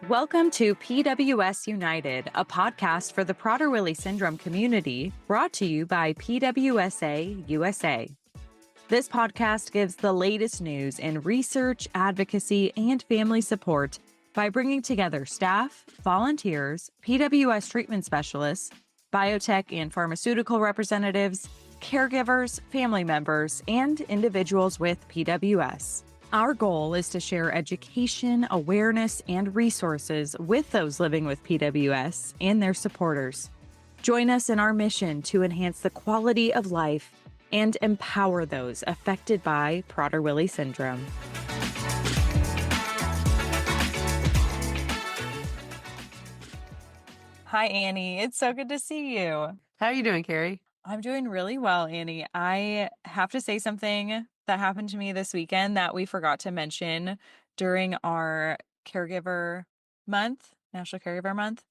Welcome to PWS United, a podcast for the Prader-Willi syndrome community, brought to you by PWSA USA. This podcast gives the latest news in research, advocacy, and family support by bringing together staff, volunteers, PWS treatment specialists, biotech and pharmaceutical representatives, caregivers, family members, and individuals with PWS. Our goal is to share education, awareness, and resources with those living with PWS and their supporters. Join us in our mission to enhance the quality of life and empower those affected by Prader-Willi syndrome. Hi, Annie. It's so good to see you. How are you doing, Carrie? I'm doing really well, Annie. I have to say something that happened to me this weekend that we forgot to mention during our caregiver month, National Caregiver Month.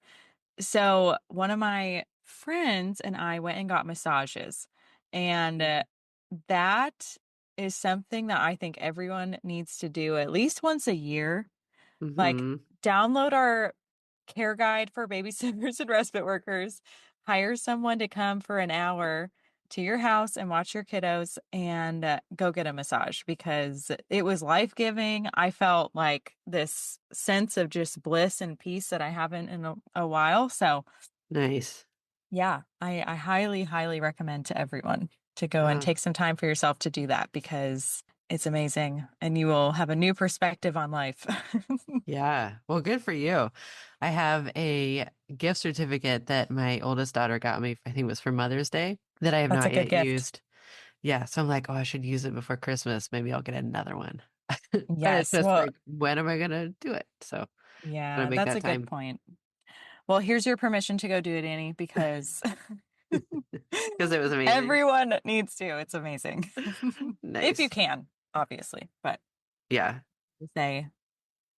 So one of my friends and I went and got massages, and that is something that I think everyone needs to do at least once a year. Like, download our care guide for babysitters and respite workers, hire someone to come for an hour to your house and watch your kiddos, and go get a massage, because it was life-giving. I felt like this sense of just bliss and peace that I haven't in a while. So nice. Yeah, I highly, highly recommend to everyone to go and take some time for yourself to do that, because it's amazing and you will have a new perspective on life. Yeah. Well, good for you. I have a gift certificate that my oldest daughter got me, I think it was for Mother's Day, that I have That's a not good yet gift. used. Yeah. So I'm like, oh, I should use it before Christmas. Maybe I'll get another one. But it's Yes. just Well, like, when am I going to do it? So I'm going yeah, to make that's that a time. good point. Well, here's your permission to go do it, Annie, because Because it was amazing. everyone needs to. It's amazing. Nice. If you can, obviously, but Yeah. say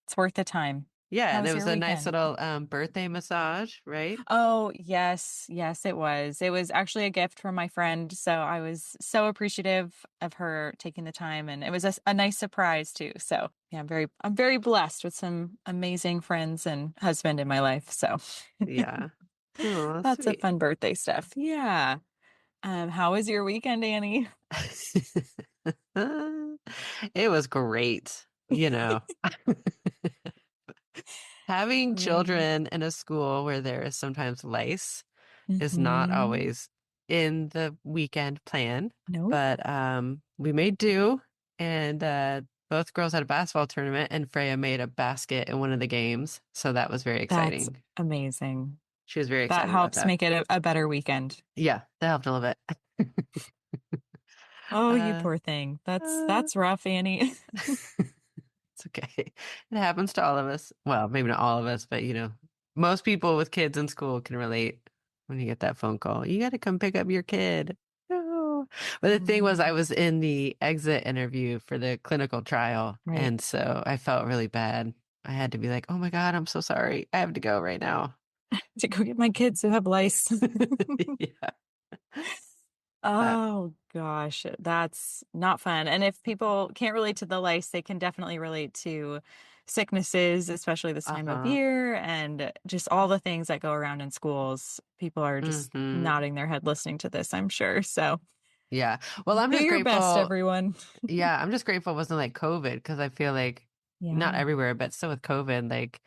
it's worth the time. Yeah. How And was it was your a nice weekend? little birthday massage, right? Oh, yes. Yes, it was. It was actually a gift from my friend. So I was so appreciative of her taking the time, and it was a nice surprise too. So yeah, I'm very blessed with some amazing friends and husband in my life. So Yeah. Oh, lots of sweet. fun birthday stuff. Yeah. How was your weekend, Annie? It was great, you know. Having children in a school where there is sometimes lice is not Mm-hmm. always in the weekend plan, Nope. but we made do, and both girls had a basketball tournament, and Freya made a basket in one of the games, so that was very That's exciting. amazing. She was very That excited about helps that. make it a better weekend. Yeah, that helped a little bit. Oh, you Uh, poor thing. uh, That's rough, Annie. It's okay. It happens to all of us. Well, maybe not all of us, but most people with kids in school can relate when you get that phone call. You got to come pick up your kid. No. But the thing was, I was in the exit interview for the clinical trial, Right. and so I felt really bad. I had to be like, "Oh my God, I'm so sorry. I have to go right now." To go get my kids who have lice. Yeah. Oh gosh, that's not fun. And if people can't relate to the lice, they can definitely relate to sicknesses, especially this time of Uh-huh. year, and just all the things that go around in schools. People are just Mm-hmm. nodding their head listening to this, I'm sure. So Yeah. Well, I'm do just your best, grateful. everyone. Yeah, I'm just grateful it wasn't like COVID, because I feel like not Yeah. everywhere, but still with COVID, like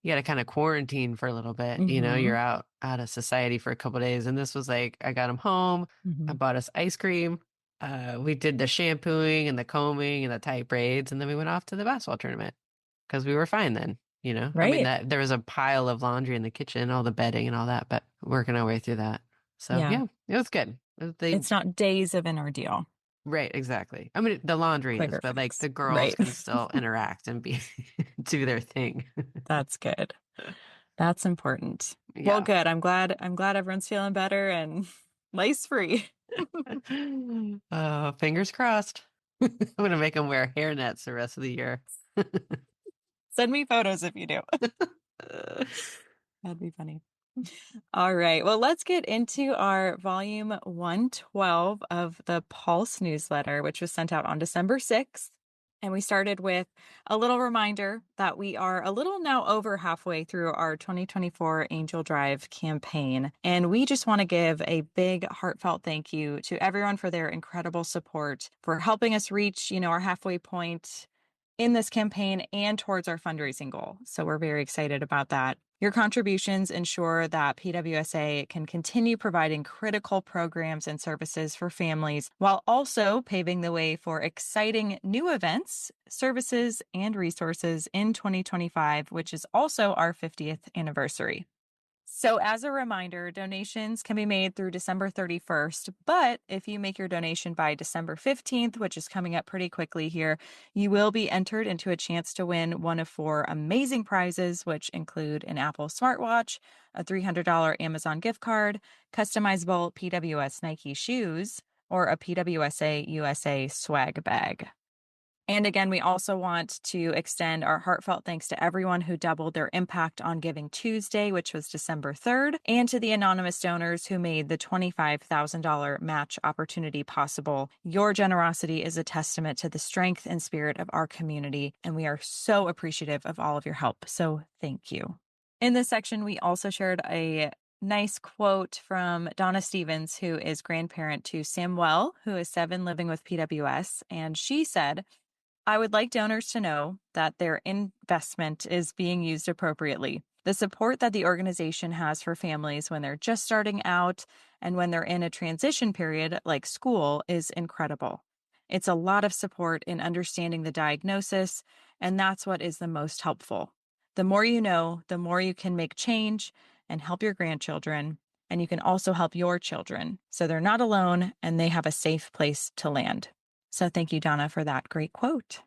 you got to kind of quarantine for a little bit. Mm-hmm. You're out of society for a couple of days. And this was like, I got him home. I Mm-hmm. bought us ice cream. We did the shampooing and the combing and the tight braids. And then we went off to the basketball tournament because we were fine then. I mean, Right. that there was a pile of laundry in the kitchen, all the bedding and all that, but working our way through that. So Yeah. yeah, it was good. It's not days of an ordeal. Right, exactly. I mean, the laundry is, Quicker but like fix. the girls Right. can still interact and be do their thing. That's good. That's important. Well, Yeah. good. I'm glad everyone's feeling better and lice free. Fingers crossed. I'm gonna make them wear hair nets the rest of the year. Send me photos if you do. That'd be funny. All right. Well, let's get into our volume 112 of the Pulse newsletter, which was sent out on December 6th. And we started with a little reminder that we are a little now over halfway through our 2024 Angel Drive campaign. And we just want to give a big heartfelt thank you to everyone for their incredible support, for helping us reach, our halfway point in this campaign and towards our fundraising goal. So we're very excited about that. Your contributions ensure that PWSA can continue providing critical programs and services for families while also paving the way for exciting new events, services, and resources in 2025, which is also our 50th anniversary. So, as a reminder, donations can be made through December 31st, but if you make your donation by December 15th, which is coming up pretty quickly here, you will be entered into a chance to win one of four amazing prizes, which include an Apple smartwatch, a $300 Amazon gift card, customizable PWS Nike shoes, or a PWSA USA swag bag. And again, we also want to extend our heartfelt thanks to everyone who doubled their impact on Giving Tuesday, which was December 3rd, and to the anonymous donors who made the $25,000 match opportunity possible. Your generosity is a testament to the strength and spirit of our community, and we are so appreciative of all of your help. So thank you. In this section, we also shared a nice quote from Donna Stevens, who is grandparent to Samuel, who is 7 living with PWS. And she said, I would like donors to know that their investment is being used appropriately. The support that the organization has for families when they're just starting out and when they're in a transition period like school is incredible. It's a lot of support in understanding the diagnosis, and that's what is the most helpful. The more you know, the more you can make change and help your grandchildren, and you can also help your children so they're not alone and they have a safe place to land. So thank you, Donna, for that great quote.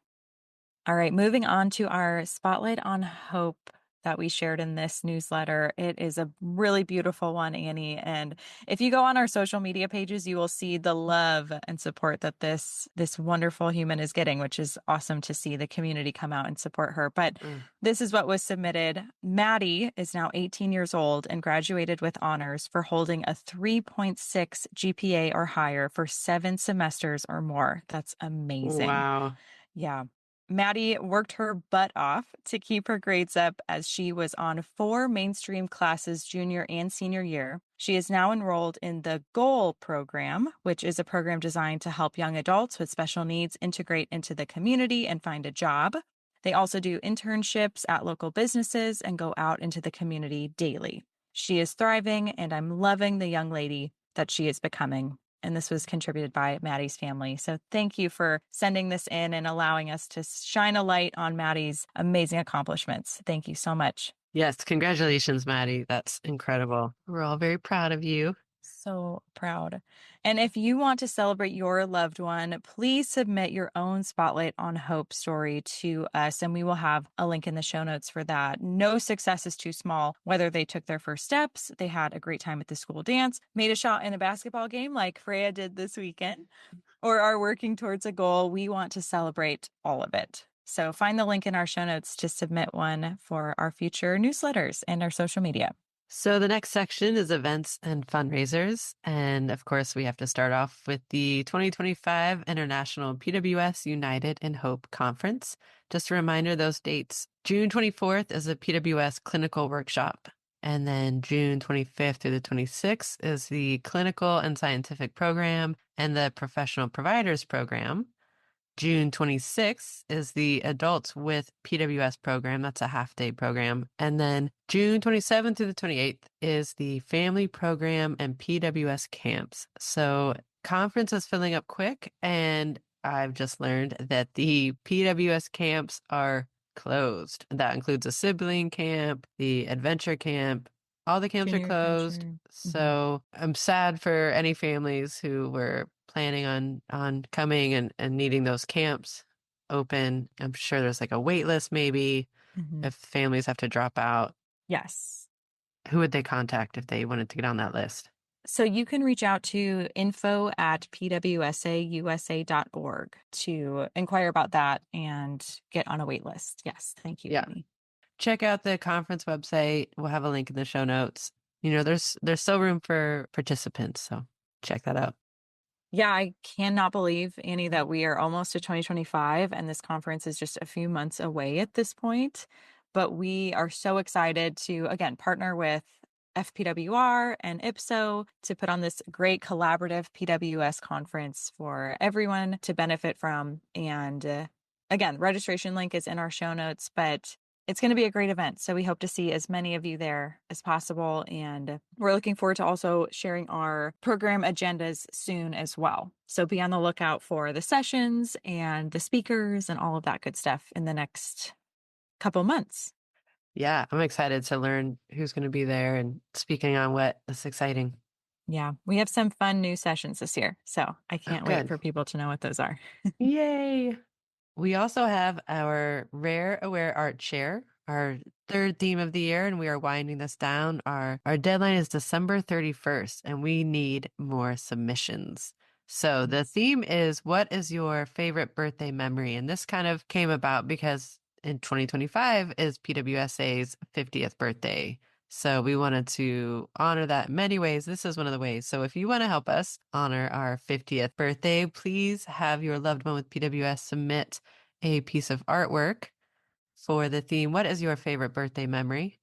All right, moving on to our Spotlight on Hope that we shared in this newsletter. It is a really beautiful one, Annie. And if you go on our social media pages, you will see the love and support that this wonderful human is getting, which is awesome to see the community come out and support her. But this is what was submitted. Maddie is now 18 years old and graduated with honors for holding a 3.6 GPA or higher for 7 semesters or more. That's amazing. Wow. Yeah. Maddie worked her butt off to keep her grades up as she was on 4 mainstream classes junior and senior year. She is now enrolled in the GOAL program, which is a program designed to help young adults with special needs integrate into the community and find a job. They also do internships at local businesses and go out into the community daily. She is thriving, and I'm loving the young lady that she is becoming. And this was contributed by Maddie's family. So thank you for sending this in and allowing us to shine a light on Maddie's amazing accomplishments. Thank you so much. Yes, congratulations, Maddie. That's incredible. We're all very proud of you. So proud. And if you want to celebrate your loved one, please submit your own Spotlight on Hope story to us, and we will have a link in the show notes for that. No success is too small, whether they took their first steps, they had a great time at the school dance, made a shot in a basketball game like Freya did this weekend, or are working towards a goal. We want to celebrate all of it. So find the link in our show notes to submit one for our future newsletters and our social media. So the next section is events and fundraisers. And of course, we have to start off with the 2025 International PWS United in Hope Conference. Just a reminder, those dates. June 24th is a PWS clinical workshop. And then June 25th through the 26th is the clinical and scientific program and the professional providers program. June 26th is the Adults with PWS program. That's a half-day program. And then June 27th through the 28th is the family program and PWS camps. So conference is filling up quick, and I've just learned that the PWS camps are closed. That includes a sibling camp, the adventure camp. All the camps are Junior closed. adventure. So I'm sad for any families who were planning on coming and needing those camps open. I'm sure there's like a wait list maybe if families have to drop out. Yes. Who would they contact if they wanted to get on that list? So you can reach out to info@pwsausa.org to inquire about that and get on a wait list. Yes. Thank you, Yeah. Amy. Check out the conference website. We'll have a link in the show notes. There's still room for participants, so check that out. Yeah, I cannot believe, Annie, that we are almost to 2025 and this conference is just a few months away at this point. But we are so excited to, again, partner with FPWR and IPSO to put on this great collaborative PWS conference for everyone to benefit from. And again, registration link is in our show notes, but it's going to be a great event. So we hope to see as many of you there as possible. And we're looking forward to also sharing our program agendas soon as well. So be on the lookout for the sessions and the speakers and all of that good stuff in the next couple months. Yeah, I'm excited to learn who's going to be there and speaking on what. That's exciting. Yeah, we have some fun new sessions this year. So I Oh, can't wait good. for people to know what those are. Yay. We also have our Rare Aware Art Share, our third theme of the year, and we are winding this down. Our deadline is December 31st, and we need more submissions. So the Yes. theme is, what is your favorite birthday memory? And this kind of came about because in 2025 is PWSA's 50th birthday. So we wanted to honor that in many ways. This is one of the ways. So if you want to help us honor our 50th birthday, please have your loved one with PWS submit a piece of artwork for the theme. What is your favorite birthday memory?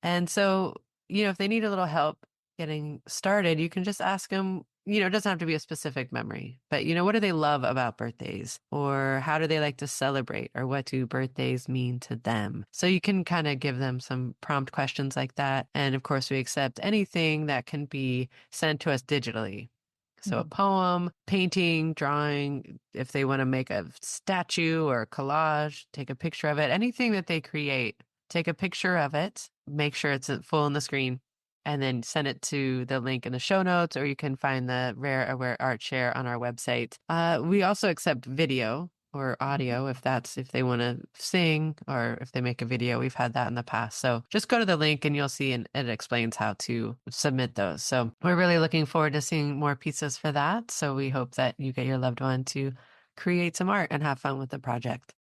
And so, if they need a little help getting started, you can just ask them, it doesn't have to be a specific memory, but, what do they love about birthdays? Or how do they like to celebrate? Or what do birthdays mean to them? So you can kind of give them some prompt questions like that. And of course, we accept anything that can be sent to us digitally. So a Mhm. poem, painting, drawing, if they want to make a statue or a collage, take a picture of it, anything that they create, take a picture of it, make sure it's full on the screen, and then send it to the link in the show notes, or you can find the Rare Aware Art Share on our website. We also accept video or audio if they want to sing or if they make a video. We've had that in the past. So just go to the link and you'll see, and it explains how to submit those. So we're really looking forward to seeing more pieces for that. So we hope that you get your loved one to create some art and have fun with the project.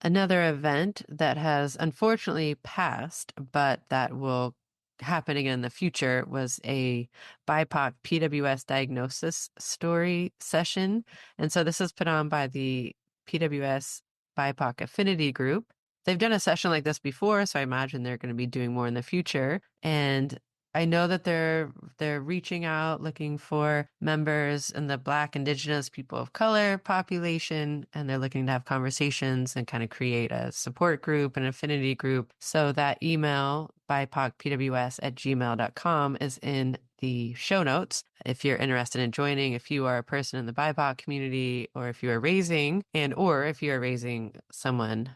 Another event that has unfortunately passed, but that will happen again in the future was a BIPOC PWS diagnosis story session. And so this is put on by the PWS BIPOC Affinity group. They've done a session like this before, so I imagine they're going to be doing more in the future. And I know that they're reaching out, looking for members in the Black, Indigenous, people of color population, and they're looking to have conversations and kind of create a support group, an affinity group. So that email, bipocpws@gmail.com, is in the show notes. If you're interested in joining, if you are a person in the BIPOC community, or if you are raising, or if you are raising someone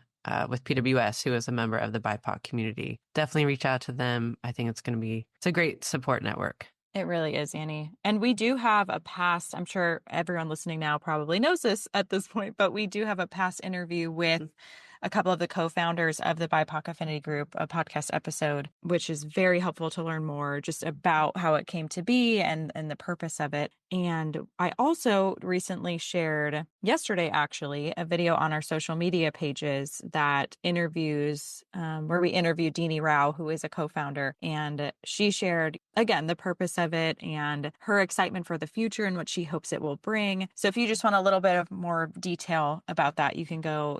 with PWS who is a member of the BIPOC community. Definitely reach out to them. I think it's a great support network. It really is, Annie. And we do have a past, I'm sure everyone listening now probably knows this at this point, but we do have a past interview with a couple of the co-founders of the BIPOC Affinity Group, a podcast episode, which is very helpful to learn more just about how it came to be and the purpose of it. And I also recently shared, yesterday actually, a video on our social media pages that interviews, where we interviewed Deanie Rao, who is a co-founder, and she shared, again, the purpose of it and her excitement for the future and what she hopes it will bring. So if you just want a little bit of more detail about that, you can go,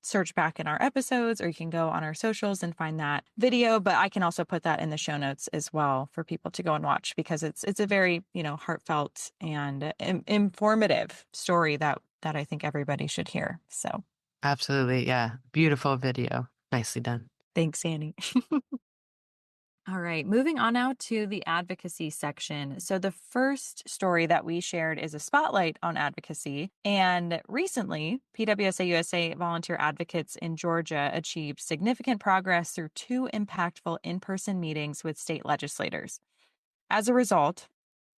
search back in our episodes, or you can go on our socials and find that video. But I can also put that in the show notes as well for people to go and watch, because it's a very, heartfelt and informative story that I think everybody should hear. So Absolutely. Yeah. Beautiful video. Nicely done. thanks, Annie. All right, moving on now to the advocacy section. So, the first story that we shared is a spotlight on advocacy. And recently, PWSA USA volunteer advocates in Georgia achieved significant progress through two impactful in person meetings with state legislators. As a result,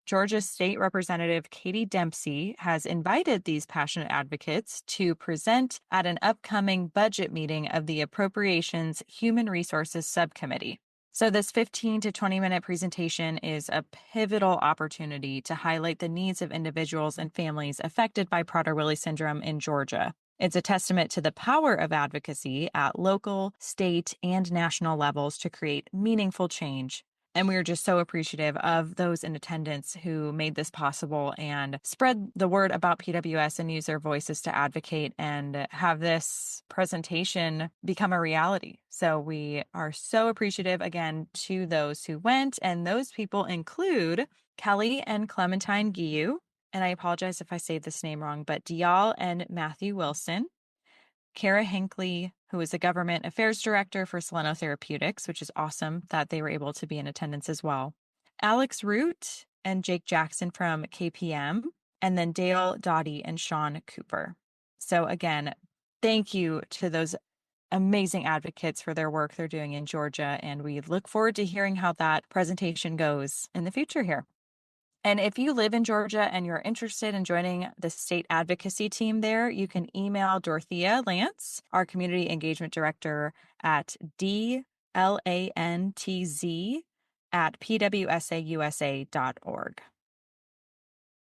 Georgia's State Representative Katie Dempsey has invited these passionate advocates to present at an upcoming budget meeting of the Appropriations Human Resources Subcommittee. So, this 15 to 20-minute presentation is a pivotal opportunity to highlight the needs of individuals and families affected by Prader-Willi syndrome in Georgia. It's a testament to the power of advocacy at local, state, and national levels to create meaningful change. And we are just so appreciative of those in attendance who made this possible and spread the word about PWS and use their voices to advocate and have this presentation become a reality. So we are so appreciative again to those who went, and those people include Kelly and Clementine Guiu, and I apologize if I say this name wrong, but Dial and Matthew Wilson, Kara Hinckley, who is the government affairs director for Soleno Therapeutics, which is awesome that they were able to be in attendance as well. Alex Root and Jake Jackson from KPM, and then Dale Dottie and Sean Cooper. So again, thank you to those amazing advocates for their work they're doing in Georgia, and we look forward to hearing how that presentation goes in the future here. And if you live in Georgia and you're interested in joining the state advocacy team there, you can email Dorothea Lance, our community engagement director, at dlantz@pwsausa.org.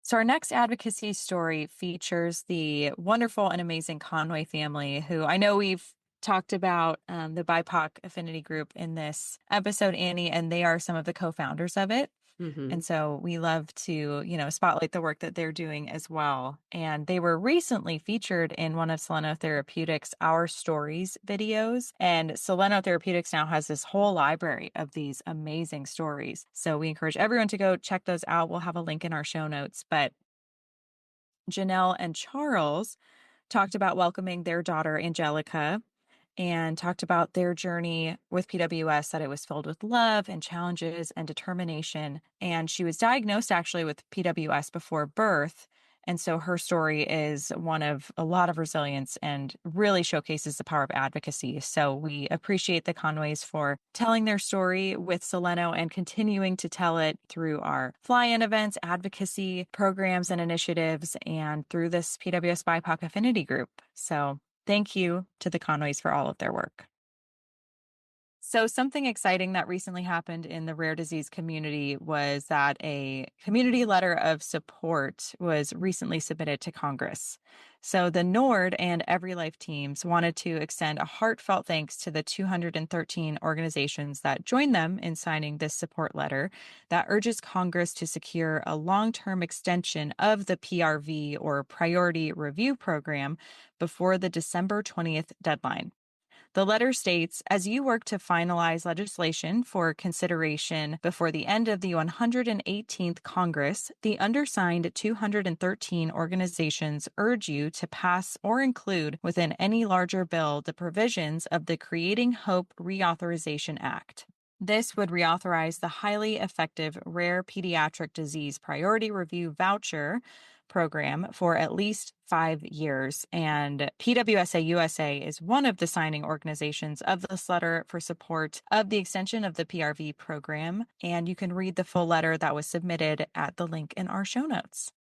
So, our next advocacy story features the wonderful and amazing Conway family, who I know we've talked about the BIPOC Affinity group in this episode, Annie, and they are some of the co founders of it. Hmm. And so we love to, spotlight the work that they're doing as well. And they were recently featured in one of Soleno Therapeutics' Our Stories videos. And Soleno Therapeutics now has this whole library of these amazing stories. So we encourage everyone to go check those out. We'll have a link in our show notes. But Janelle and Charles talked about welcoming their daughter, Angelica, and talked about their journey with PWS, that it was filled with love and challenges and determination. And she was diagnosed actually with PWS before birth. And so her story is one of a lot of resilience and really showcases the power of advocacy. So we appreciate the Conways for telling their story with Soleno and continuing to tell it through our fly-in events, advocacy programs and initiatives, and through this PWS BIPOC Affinity group. So thank you to the Conways for all of their work. So, something exciting that recently happened in the rare disease community was that a community letter of support was recently submitted to Congress. So, the NORD and Every Life teams wanted to extend a heartfelt thanks to the 213 organizations that joined them in signing this support letter that urges Congress to secure a long term extension of the PRV, or Priority Review Program, before the December 20th deadline. The letter states, as you work to finalize legislation for consideration before the end of the 118th Congress, the undersigned 213 organizations urge you to pass or include within any larger bill the provisions of the Creating Hope Reauthorization Act. This would reauthorize the highly effective Rare Pediatric Disease Priority Review Voucher program for at least 5 years. And PWSA USA is one of the signing organizations of this letter for support of the extension of the PRV program. And you can read the full letter that was submitted at the link in our show notes.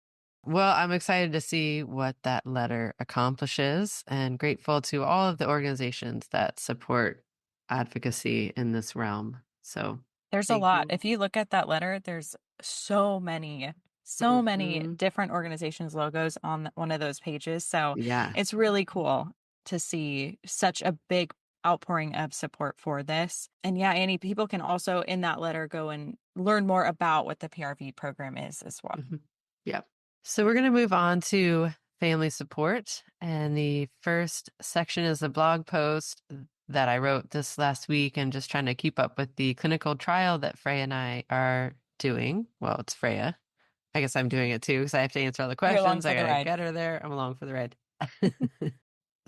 Well, I'm excited to see what that letter accomplishes and grateful to all of the organizations that support advocacy in this realm. So There's a thank lot. you. If you look at that letter, there's so many Hmm. different organizations' logos on one of those pages. So Yeah. it's really cool to see such a big outpouring of support for this. And yeah, Annie, people can also in that letter go and learn more about what the PRV program is as well. Mhm. Yeah. So we're going to move on to family support. And the first section is a blog post that I wrote this last week and just trying to keep up with the clinical trial that Freya and I are doing. Well, it's Freya. I guess I'm doing it too because I have to answer all the You're along questions. I for got the to ride. get her there. I'm along for the ride.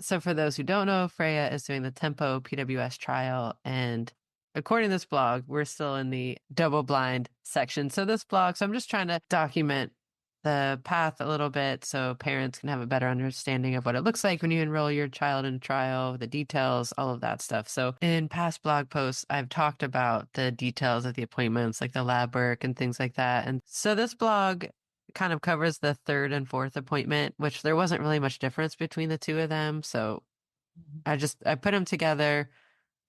So for those who don't know, Freya is doing the Tempo PWS trial. And according to this blog, we're still in the double blind section. So I'm just trying to document the path a little bit so parents can have a better understanding of what it looks like when you enroll your child in a trial, the details, all of that stuff. So in past blog posts, I've talked about the details of the appointments, like the lab work and things like that. And so this blog kind of covers the third and fourth appointment, which there wasn't really much difference between the two of them. So I put them together.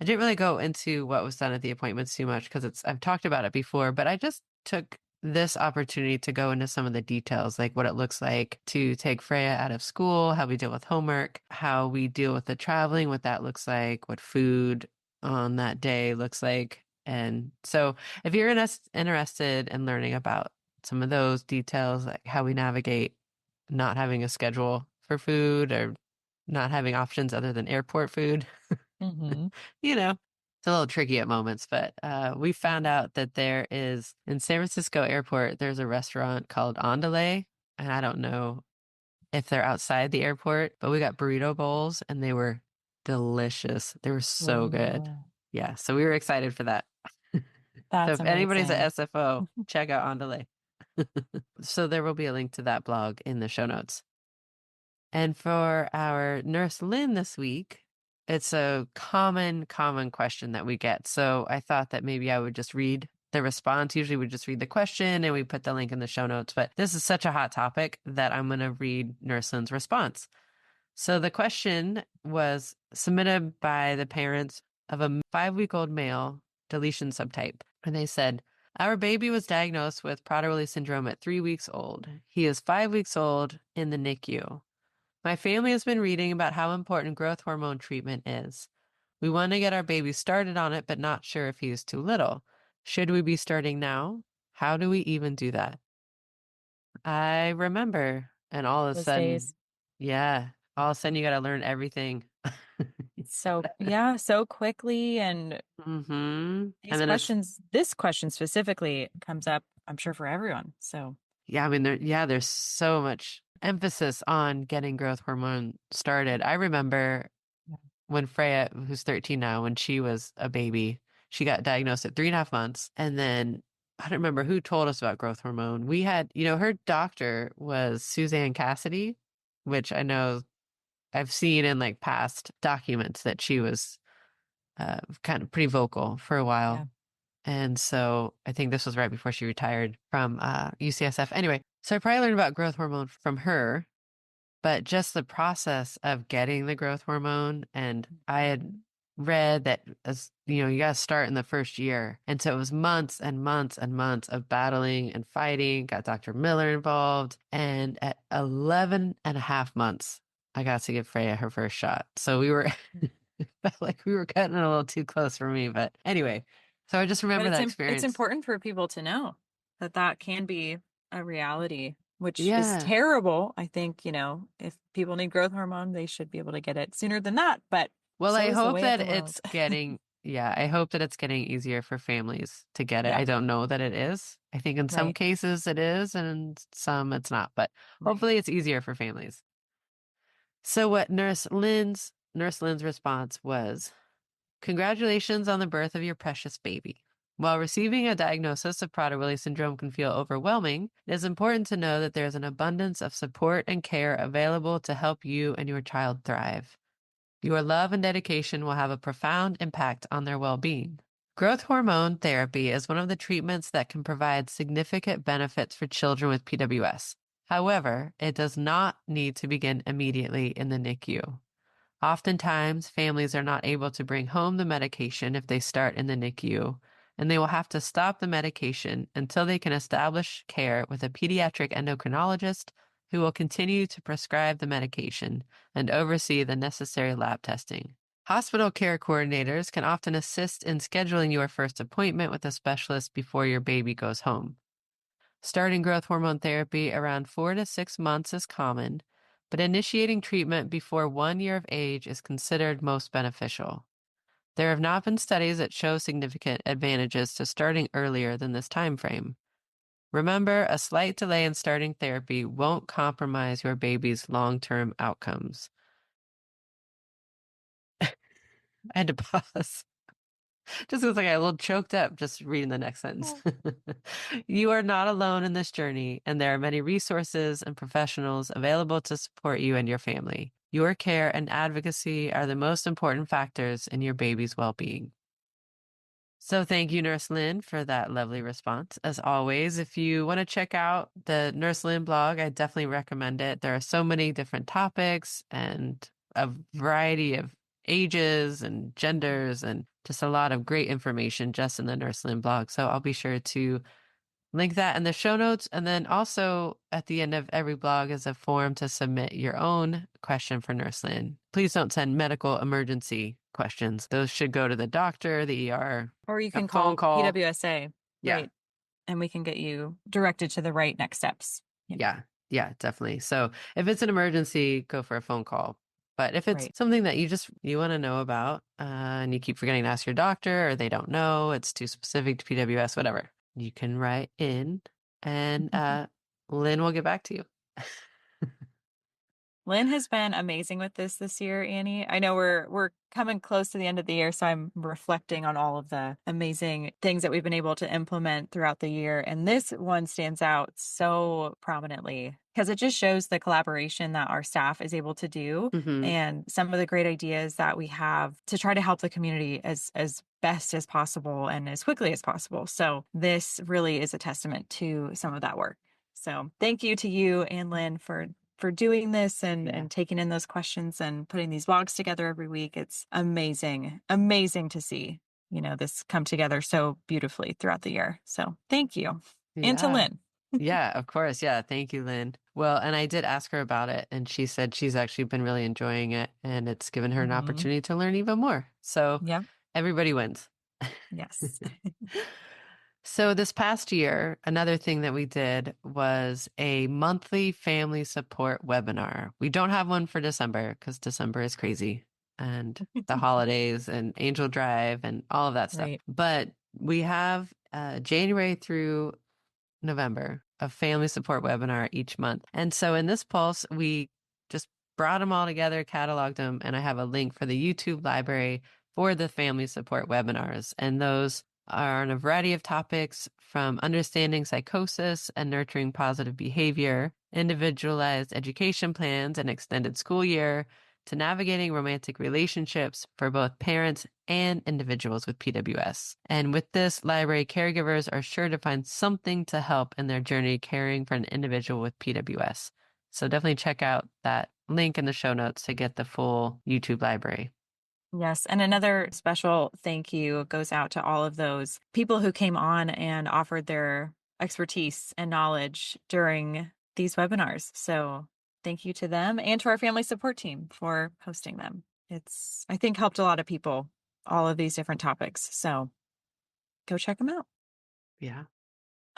I didn't really go into what was done at the appointments too much because I've talked about it before, but I just took this opportunity to go into some of the details, like what it looks like to take Freya out of school, how we deal with homework, how we deal with the traveling, what that looks like, what food on that day looks like, And so if you're interested in learning about some of those details, like how we navigate not having a schedule for food or not having options other than airport food, Hmm. you know, it's a little tricky at moments, but we found out that there is in San Francisco airport, there's a restaurant called Andale. And I don't know if they're outside the airport, but we got burrito bowls and they were delicious. They were so good. Ooh, Yeah. So we were excited for that. So that's if anybody's at amazing. SFO, check out Andale. So there will be a link to that blog in the show notes. And for our Nurse Lynn this week, it's a common question that we get. So I thought that maybe I would just read the response. Usually we just read the question and we put the link in the show notes. But this is such a hot topic that I'm going to read Nurse Lynn's response. So the question was submitted by the parents of a 5-week-old male deletion subtype. And they said, our baby was diagnosed with Prader-Willi syndrome at 3 weeks old. He is 5 weeks old in the NICU. My family has been reading about how important growth hormone treatment is. We want to get our baby started on it, but not sure if he is too little. Should we be starting now? How do we even do that? I remember, and all of a Those sudden, days. yeah, all of a sudden you got to learn everything. So, yeah, so quickly. And And these then it's, questions, this question specifically comes up, I'm sure, for everyone. So, yeah, I mean, there's so much emphasis on getting growth hormone started. I remember yeah. when Freya, who's 13 now, when she was a baby, she got diagnosed at 3.5 months. And then I don't remember who told us about growth hormone. We had, her doctor was Suzanne Cassidy, which I know I've seen in like past documents that she was kind of pretty vocal for a Yeah. while. And so I think this was right before she retired from UCSF. Anyway, so I probably learned about growth hormone from her, but just the process of getting the growth hormone. And I had read that, as you got to start in the first year. And so it was months and months and months of battling and fighting, got Dr. Miller involved. And at 11 and a half months, I got to give Freya her first shot. So we were, felt like we were cutting it a little too close for me. But anyway, so I just But remember that it's experience. important for people to know that that can be a reality, which is Yeah. terrible. I think, if people need growth hormone, they should be able to get it sooner than that. But Well, so I is the hope way of that the world. I hope that it's getting easier for families to get it. Yeah, I don't know that it is. I think in some right, cases it is, and in some it's not, but right. hopefully it's easier for families. So what Nurse Lynn's response was, congratulations on the birth of your precious baby. While receiving a diagnosis of Prader-Willi syndrome can feel overwhelming, it is important to know that there is an abundance of support and care available to help you and your child thrive. Your love and dedication will have a profound impact on their well-being. Growth hormone therapy is one of the treatments that can provide significant benefits for children with PWS. However, it does not need to begin immediately in the NICU. Oftentimes, families are not able to bring home the medication if they start in the NICU, and they will have to stop the medication until they can establish care with a pediatric endocrinologist who will continue to prescribe the medication and oversee the necessary lab testing. Hospital care coordinators can often assist in scheduling your first appointment with a specialist before your baby goes home. Starting growth hormone therapy around 4 to 6 months is common, but initiating treatment before 1 year of age is considered most beneficial. There have not been studies that show significant advantages to starting earlier than this time frame. Remember, a slight delay in starting therapy won't compromise your baby's long-term outcomes. I had to pause. Just feels like I got a little choked up just reading the next sentence. Oh. You are not alone in this journey, and there are many resources and professionals available to support you and your family. Your care and advocacy are the most important factors in your baby's well-being. So thank you, Nurse Lynn, for that lovely response. As always, if you want to check out the Nurse Lynn blog, I definitely recommend it. There are so many different topics and a variety of ages and genders and just a lot of great information just in the Nurse Lynn blog. So I'll be sure to link that in the show notes. And then also at the end of every blog is a form to submit your own question for Nurse Lynn. Please don't send medical emergency questions. Those should go to the doctor, the ER, Or you a can phone call call. PWSA, Yeah. right? And we can get you directed to the right next steps. Yeah, Yeah. Yeah, definitely. So if it's an emergency, go for a phone call. But if it's right. something that you want to know about, and you keep forgetting to ask your doctor, or they don't know, it's too specific to PWS, whatever, you can write in, and Lynn will get back to you. Lynn has been amazing with this year, Annie. I know we're coming close to the end of the year, so I'm reflecting on all of the amazing things that we've been able to implement throughout the year. And this one stands out so prominently because it just shows the collaboration that our staff is able to do Hmm. and some of the great ideas that we have to try to help the community as best as possible and as quickly as possible. So this really is a testament to some of that work. So thank you to you and Lynn for doing this Yeah. and taking in those questions and putting these vlogs together every week. It's amazing, amazing to see, this come together so beautifully throughout the year. So thank you. And to Yeah. Lynn. Yeah, of course. Yeah. Thank you, Lynn. Well, and I did ask her about it, and she said she's actually been really enjoying it, and it's given her an Hmm. opportunity to learn even more. So Yep. everybody wins. Yes. So this past year, another thing that we did was a monthly family support webinar. We don't have one for December because December is crazy and the holidays and Angel Drive and all of that stuff. Right. But we have January through November, a family support webinar each month. And so in this pulse, we just brought them all together, cataloged them, and I have a link for the YouTube library for the family support webinars. And those are on a variety of topics from understanding psychosis and nurturing positive behavior, individualized education plans and extended school year, to navigating romantic relationships for both parents and individuals with PWS. And with this, library caregivers are sure to find something to help in their journey caring for an individual with PWS. So definitely check out that link in the show notes to get the full YouTube library. Yes. And another special thank you goes out to all of those people who came on and offered their expertise and knowledge during these webinars. So thank you to them and to our family support team for hosting them. It's, I think, helped a lot of people, all of these different topics. So go check them out. Yeah.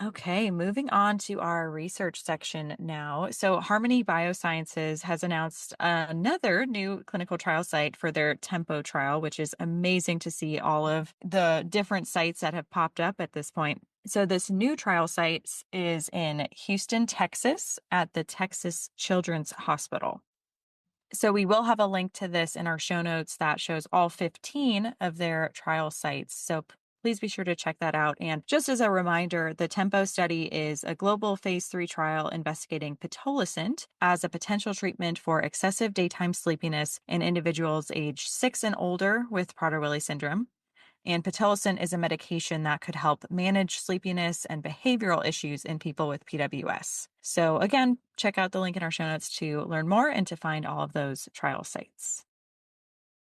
Okay, moving on to our research section now. So, Harmony Biosciences has announced another new clinical trial site for their Tempo trial, which is amazing to see all of the different sites that have popped up at this point. So, this new trial site is in Houston, Texas, at the Texas Children's Hospital. So we will have a link to this in our show notes that shows all 15 of their trial sites. So please be sure to check that out. And just as a reminder, the Tempo study is a global phase 3 trial investigating pitolisant as a potential treatment for excessive daytime sleepiness in individuals age 6 and older with Prader-Willi syndrome. And pitolisant is a medication that could help manage sleepiness and behavioral issues in people with PWS. So again, check out the link in our show notes to learn more and to find all of those trial sites.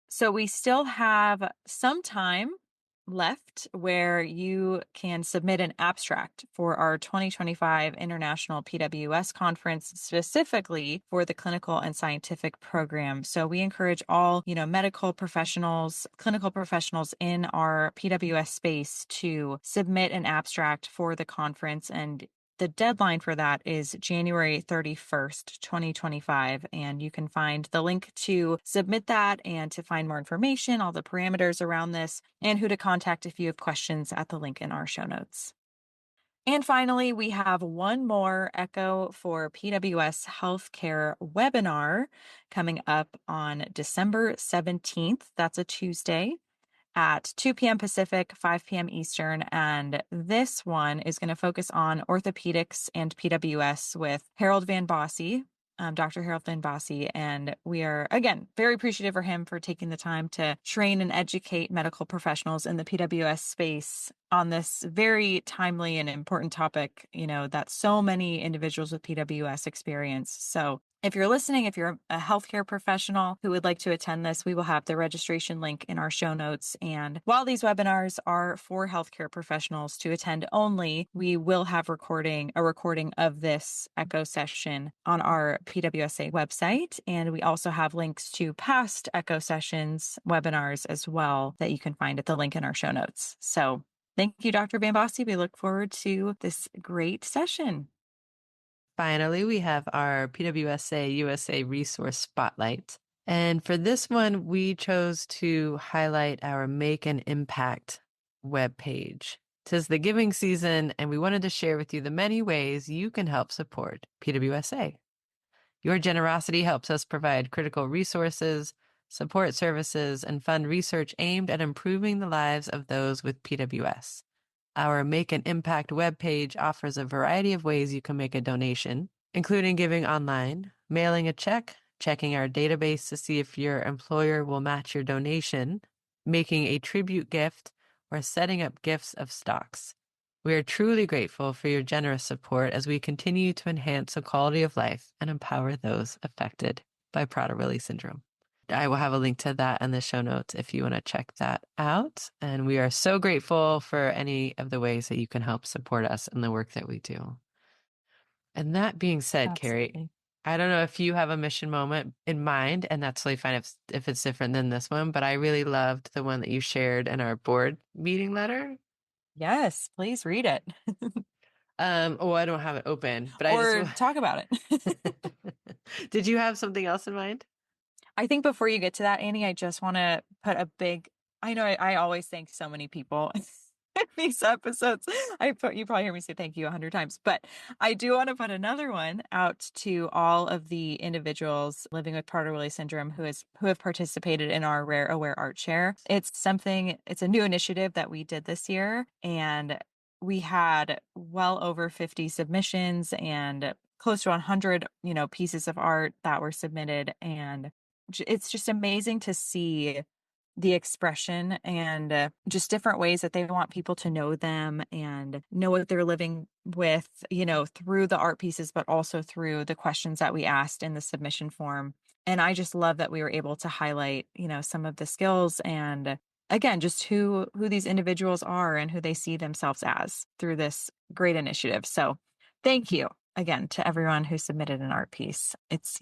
So we still have some time left where you can submit an abstract for our 2025 International PWS Conference, specifically for the clinical and scientific program. So we encourage all, medical professionals, clinical professionals in our PWS space to submit an abstract for the conference. And the deadline for that is January 31st, 2025. And you can find the link to submit that and to find more information, all the parameters around this, and who to contact if you have questions at the link in our show notes. And finally, we have one more Echo for PWS Healthcare webinar coming up on December 17th. That's a Tuesday at 2 p.m. Pacific, 5 p.m. Eastern. And this one is going to focus on orthopedics and PWS with Harold Van Bossy, Dr. Harold Van Bossy. And we are, again, very appreciative for him for taking the time to train and educate medical professionals in the PWS space on this very timely and important topic, that so many individuals with PWS experience. So If you're listening, if you're a healthcare professional who would like to attend this, we will have the registration link in our show notes. And while these webinars are for healthcare professionals to attend only, we will have a recording of this Echo session on our PWSA website. And we also have links to past Echo sessions webinars as well that you can find at the link in our show notes. So thank you, Dr. Bambossi. We look forward to this great session. Finally, we have our PWSA USA Resource Spotlight. And for this one, we chose to highlight our Make an Impact webpage. 'Tis the giving season, and we wanted to share with you the many ways you can help support PWSA. Your generosity helps us provide critical resources, support services, and fund research aimed at improving the lives of those with PWS. Our Make an Impact webpage offers a variety of ways you can make a donation, including giving online, mailing a check, checking our database to see if your employer will match your donation, making a tribute gift, or setting up gifts of stocks. We are truly grateful for your generous support as we continue to enhance the quality of life and empower those affected by Prader-Willi syndrome. I will have a link to that in the show notes if you want to check that out. And we are so grateful for any of the ways that you can help support us in the work that we do. And that being said, Carrie, Absolutely. I don't know if you have a mission moment in mind, and that's totally fine if it's different than this one, but I really loved the one that you shared in our board meeting letter. Yes, please read it Oh, I don't have it open, but I just or talk about it. did you have something else in mind? I think before you get to that, Annie, I just want to put a big, I know I always thank so many people in these episodes. You probably hear me say thank you 100 times, but I do want to put another one out to all of the individuals living with Prader-Willi syndrome who have participated in our Rare Aware Art Share. It's a new initiative that we did this year, and we had well over 50 submissions and close to 100, pieces of art that were submitted. And it's just amazing to see the expression and just different ways that they want people to know them and know what they're living with, through the art pieces, but also through the questions that we asked in the submission form. And I just love that we were able to highlight, some of the skills and again, just who these individuals are and who they see themselves as through this great initiative. So thank you again to everyone who submitted an art piece. It's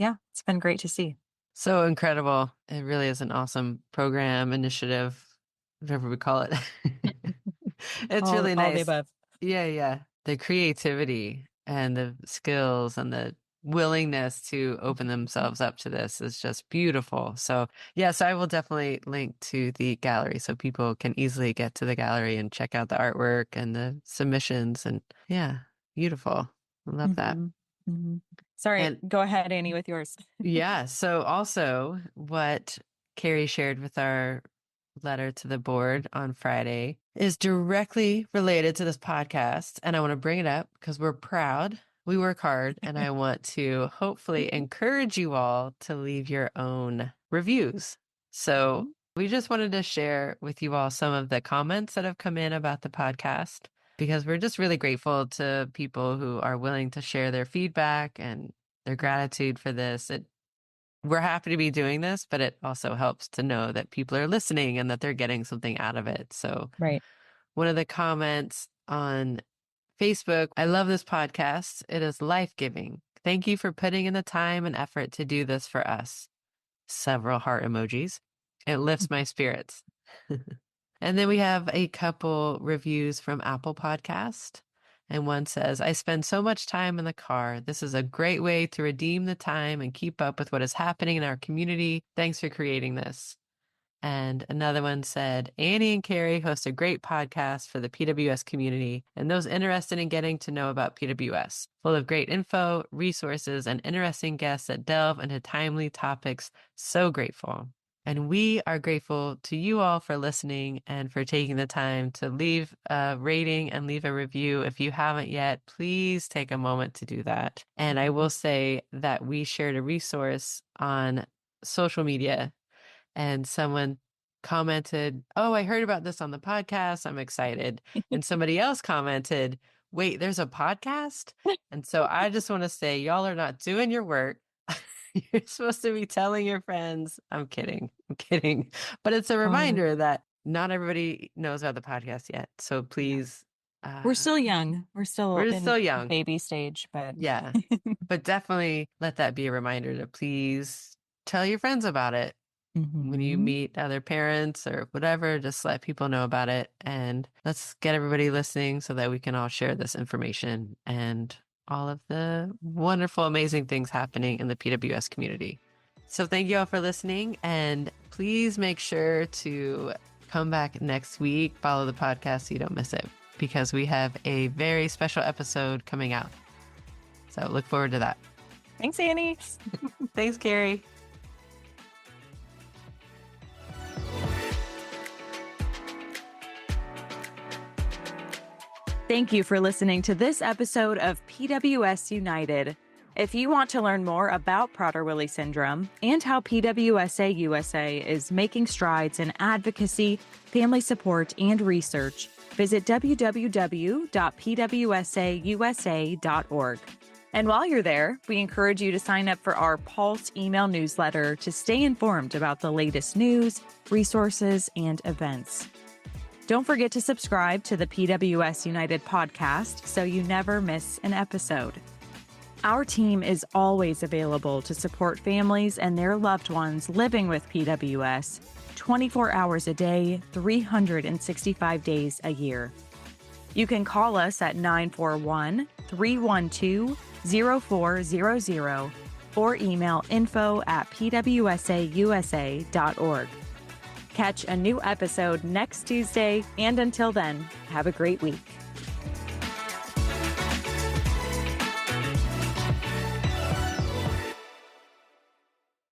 been great to see. So incredible. It really is an awesome program, initiative, whatever we call it. It's really All the nice. above. Yeah, yeah. The creativity and the skills and the willingness to open themselves up to this is just beautiful. So, yes, I will definitely link to the gallery so people can easily get to the gallery and check out the artwork and the submissions. And yeah, beautiful. I love that. Mhm. Mhm. Sorry, And go ahead, Annie, with yours. yeah. So also what Carrie shared with our letter to the board on Friday is directly related to this podcast. And I want to bring it up because we're proud. We work hard, and I want to hopefully encourage you all to leave your own reviews. So we just wanted to share with you all some of the comments that have come in about the podcast because we're just really grateful to people who are willing to share their feedback and their gratitude for this. We're happy to be doing this, but it also helps to know that people are listening and that they're getting something out of it. So, Right. one of the comments on Facebook, I love this podcast. It is life-giving. Thank you for putting in the time and effort to do this for us. Several heart emojis. It lifts my spirits. And then we have a couple reviews from Apple Podcast. And one says, I spend so much time in the car. This is a great way to redeem the time and keep up with what is happening in our community. Thanks for creating this. And another one said, Annie and Carrie host a great podcast for the PWS community and those interested in getting to know about PWS, full of great info, resources, and interesting guests that delve into timely topics. So grateful. And we are grateful to you all for listening and for taking the time to leave a rating and leave a review. If you haven't yet, please take a moment to do that. And I will say that we shared a resource on social media and someone commented, Oh, I heard about this on the podcast. I'm excited. And somebody else commented, Wait, there's a podcast? And so I just want to say, y'all are not doing your work. You're supposed to be telling your friends. I'm kidding. I'm kidding. But it's a Oh, reminder that not everybody knows about the podcast yet. So yeah. please, We're still young. We're still we're in still young. baby stage, but Yeah. But definitely let that be a reminder to please tell your friends about it. When you Mhm. meet other parents or whatever, just let people know about it. And let's get everybody listening so that we can all share this information and all of the wonderful, amazing things happening in the PWS community. So thank you all for listening. And please make sure to come back next week, follow the podcast so you don't miss it, because we have a very special episode coming out. So look forward to that. Thanks, Annie. Thanks, Carrie. Thank you for listening to this episode of PWS United. If you want to learn more about Prader-Willi syndrome and how PWSA USA is making strides in advocacy, family support, and research, visit www.pwsausa.org. And while you're there, we encourage you to sign up for our Pulse email newsletter to stay informed about the latest news, resources, and events. Don't forget to subscribe to the PWS United podcast so you never miss an episode. Our team is always available to support families and their loved ones living with PWS 24 hours a day, 365 days a year. You can call us at 941-312-0400 or email info@pwsausa.org. Catch a new episode next Tuesday, and until then, have a great week.